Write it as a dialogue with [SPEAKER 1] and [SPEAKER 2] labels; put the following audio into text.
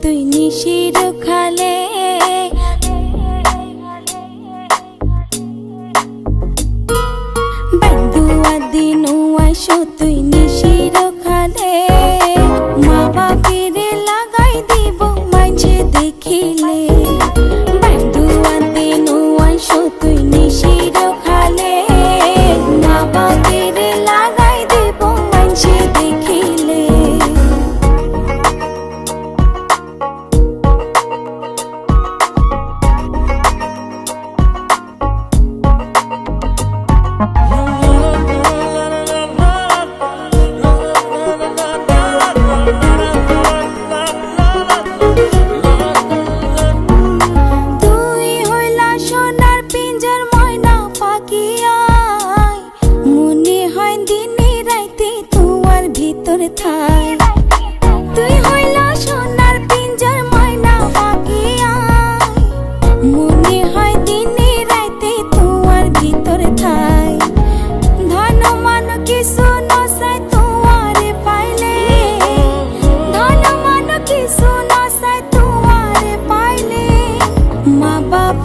[SPEAKER 1] তুই নিশির খালে বন্ধুয়া দিন আইসো তুই নিশির খালে মা বাপের লাগাই দিব মাঝে দেখিলে বন্ধুয়া দিন আইসো তুই নিশির খালে মা বাপের লাগাই দিব মাঝে দেখিলে তুই হইলা সোনার পিঞ্জর ময়না পাখি মনে হয় দিনে রাইতে তোমার ভিতরে থাই ধন মান কিছু নসাই তোমারে পাইলে ধন মান কিছু নসাই তোমারে পাইলে মা বাবা